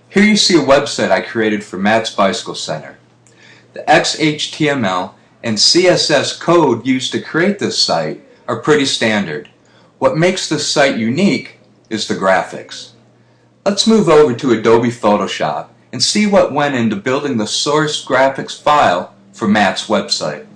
Here you see a website I created for Matt's Bicycle Center. The XHTML and CSS code used to create this site are pretty standard. What makes this site unique is the graphics. Let's move over to Adobe Photoshop and see what went into building the source graphics file for Matt's website.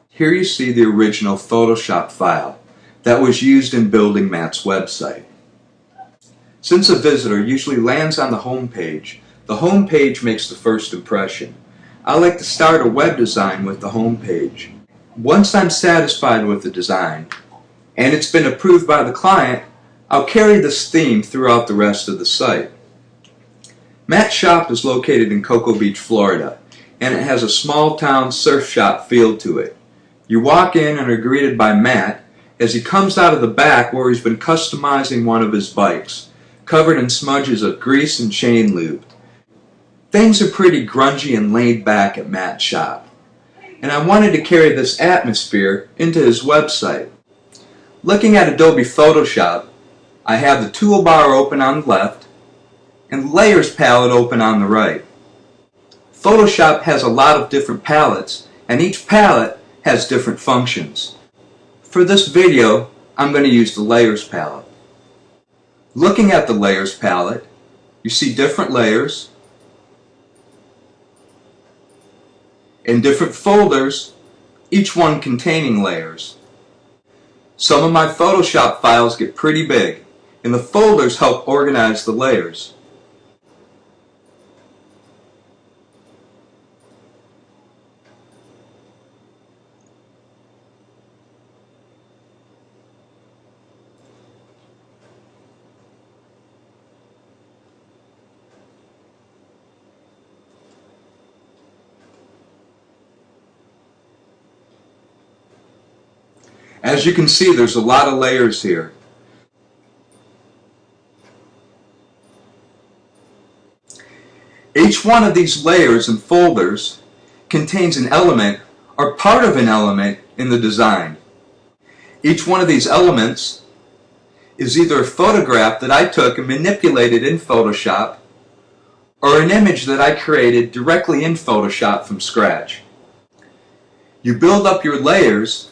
Here you see the original Photoshop file that was used in building Matt's website. Since a visitor usually lands on the home page, the home page makes the first impression. I like to start a web design with the home page. Once I'm satisfied with the design, and it's been approved by the client, I'll carry this theme throughout the rest of the site. Matt's shop is located in Cocoa Beach, Florida, and it has a small town surf shop feel to it. You walk in and are greeted by Matt as he comes out of the back where he's been customizing one of his bikes, covered in smudges of grease and chain lube. Things are pretty grungy and laid back at Matt's shop, and I wanted to carry this atmosphere into his website. Looking at Adobe Photoshop, I have the toolbar open on the left and the Layers palette open on the right. Photoshop has a lot of different palettes, and each palette has different functions. For this video, I'm going to use the Layers palette. Looking at the Layers palette, you see different layers in different folders, each one containing layers. Some of my Photoshop files get pretty big, and the folders help organize the layers. As you can see, there's a lot of layers here. Each one of these layers and folders contains an element or part of an element in the design. Each one of these elements is either a photograph that I took and manipulated in Photoshop or an image that I created directly in Photoshop from scratch. You build up your layers,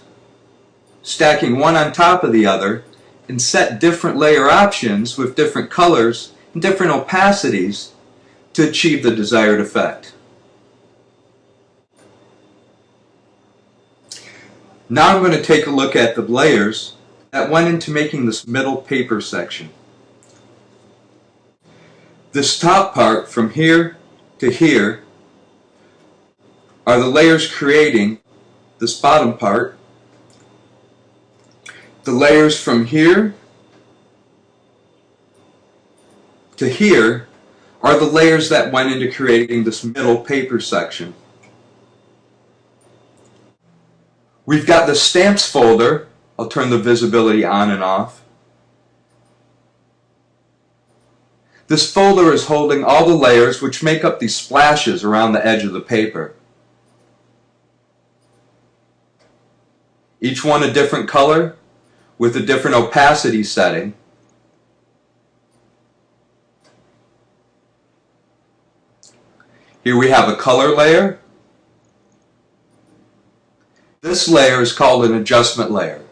stacking one on top of the other, and set different layer options with different colors and different opacities to achieve the desired effect. Now I'm going to take a look at the layers that went into making this middle paper section. This top part from here to here are the layers creating this bottom part. The layers from here to here are the layers that went into creating this middle paper section. We've got the stamps folder. I'll turn the visibility on and off. This folder is holding all the layers which make up these splashes around the edge of the paper. Each one a different color with a different opacity setting. Here we have a color layer. This layer is called an adjustment layer.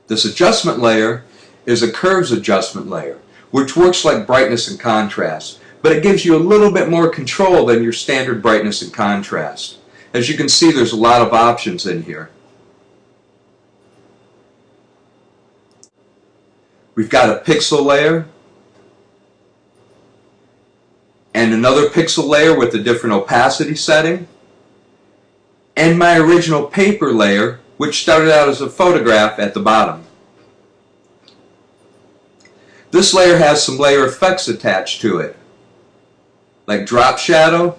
This adjustment layer is a curves adjustment layer, which works like brightness and contrast, but it gives you a little bit more control than your standard brightness and contrast. As you can see, there's a lot of options in here. We've got a pixel layer and another pixel layer with a different opacity setting, and my original paper layer, which started out as a photograph at the bottom. This layer has some layer effects attached to it, like drop shadow,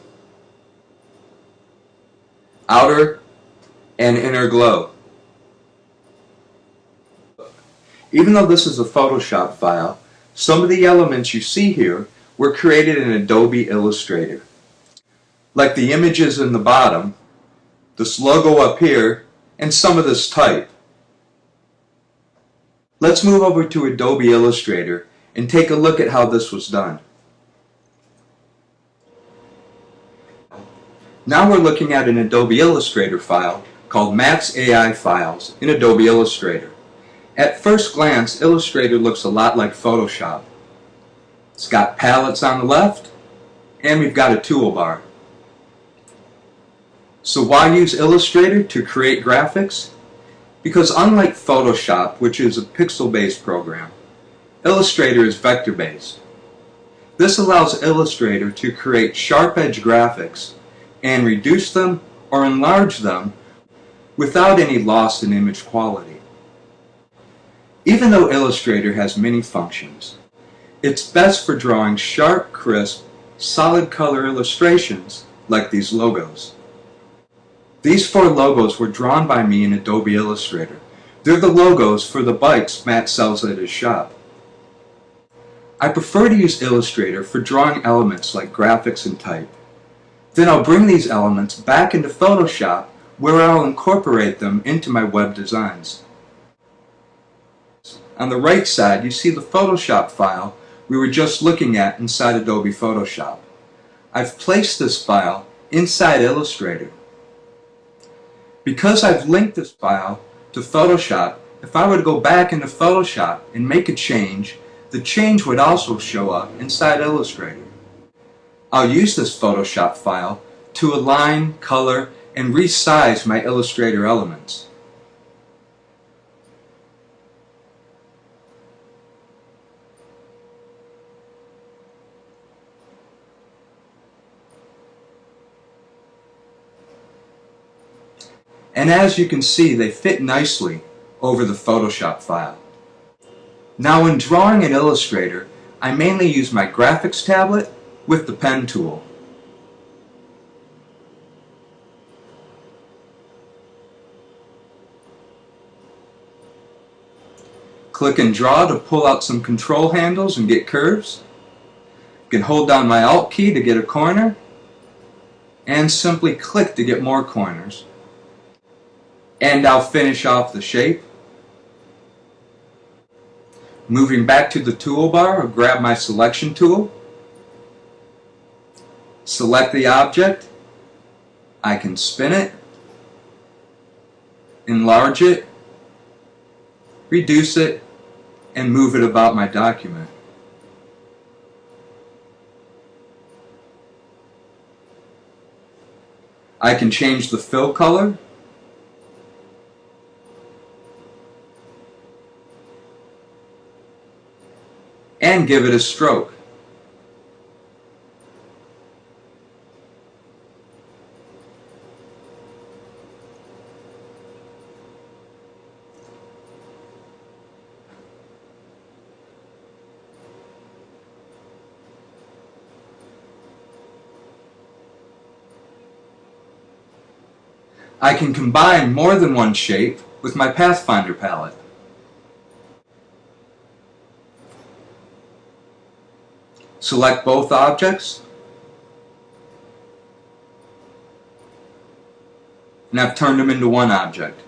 outer and inner glow. Even though this is a Photoshop file, some of the elements you see here were created in Adobe Illustrator. Like the images in the bottom, this logo up here, and some of this type. Let's move over to Adobe Illustrator and take a look at how this was done. Now we're looking at an Adobe Illustrator file called Matt's AI Files in Adobe Illustrator. At first glance, Illustrator looks a lot like Photoshop. It's got palettes on the left, and we've got a toolbar. So why use Illustrator to create graphics? Because unlike Photoshop, which is a pixel-based program, Illustrator is vector-based. This allows Illustrator to create sharp-edge graphics and reduce them or enlarge them without any loss in image quality. Even though Illustrator has many functions, it's best for drawing sharp, crisp, solid color illustrations like these logos. These 4 logos were drawn by me in Adobe Illustrator. They're the logos for the bikes Matt sells at his shop. I prefer to use Illustrator for drawing elements like graphics and type. Then I'll bring these elements back into Photoshop where I'll incorporate them into my web designs. On the right side, you see the Photoshop file we were just looking at inside Adobe Photoshop. I've placed this file inside Illustrator. Because I've linked this file to Photoshop, if I were to go back into Photoshop and make a change, the change would also show up inside Illustrator. I'll use this Photoshop file to align, color, and resize my Illustrator elements. And as you can see, they fit nicely over the Photoshop file. Now when drawing in Illustrator, I mainly use my graphics tablet with the pen tool. Click and draw to pull out some control handles and get curves. You can hold down my Alt key to get a corner, and simply click to get more corners. And I'll finish off the shape. Moving back to the toolbar, I'll grab my selection tool. Select the object. I can spin it, enlarge it, reduce it, and move it about my document. I can change the fill color, and give it a stroke. I can combine more than one shape with my Pathfinder palette. Select both objects, and I've turned them into one object.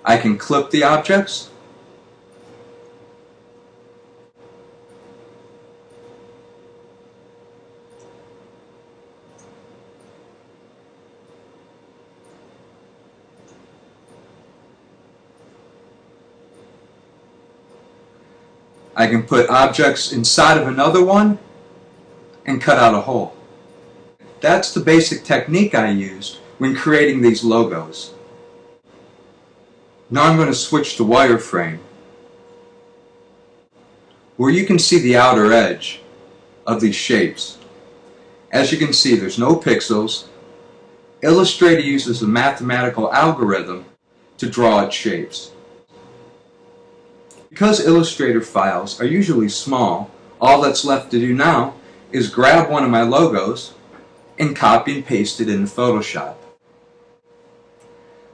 I can clip the objects, I can put objects inside of another one and cut out a hole. That's the basic technique I used when creating these logos. Now I'm going to switch to wireframe, where you can see the outer edge of these shapes. As you can see, there's no pixels. Illustrator uses a mathematical algorithm to draw its shapes. Because Illustrator files are usually small, all that's left to do now is grab one of my logos and copy and paste it into Photoshop.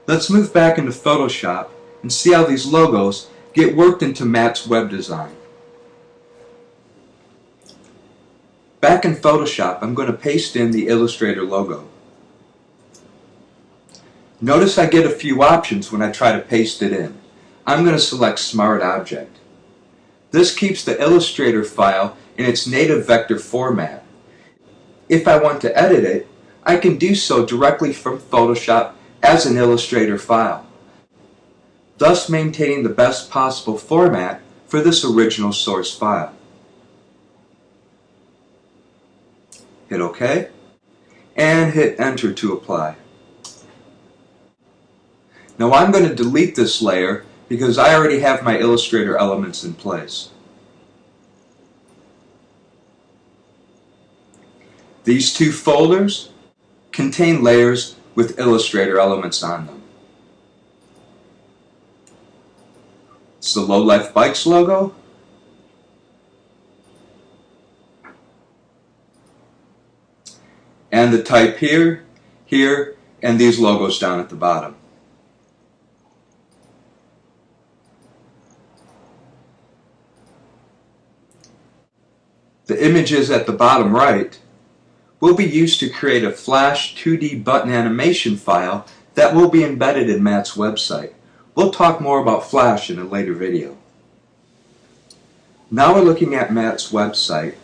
Let's move back into Photoshop and see how these logos get worked into Matt's web design. Back in Photoshop, I'm going to paste in the Illustrator logo. Notice I get a few options when I try to paste it in. I'm going to select Smart Object. This keeps the Illustrator file in its native vector format. If I want to edit it, I can do so directly from Photoshop as an Illustrator file, thus maintaining the best possible format for this original source file. Hit OK, and hit Enter to apply. Now I'm going to delete this layer because I already have my Illustrator elements in place. These two folders contain layers with Illustrator elements on them. It's the Low Life Bikes logo, and the type here, here, and these logos down at the bottom. The images at the bottom right will be used to create a Flash 2D button animation file that will be embedded in Matt's website. We'll talk more about Flash in a later video. Now we're looking at Matt's website,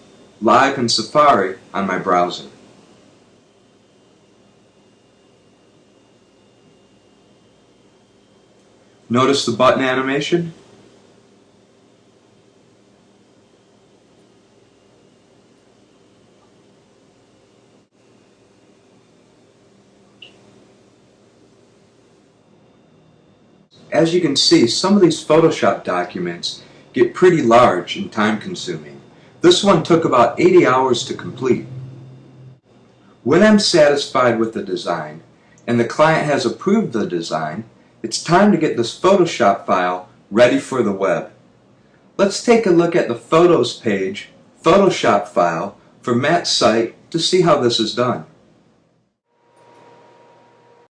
live in Safari on my browser. Notice the button animation? As you can see, some of these Photoshop documents get pretty large and time-consuming. This one took about 80 hours to complete. When I'm satisfied with the design, and the client has approved the design, it's time to get this Photoshop file ready for the web. Let's take a look at the Photos page, Photoshop file, for Matt's site to see how this is done.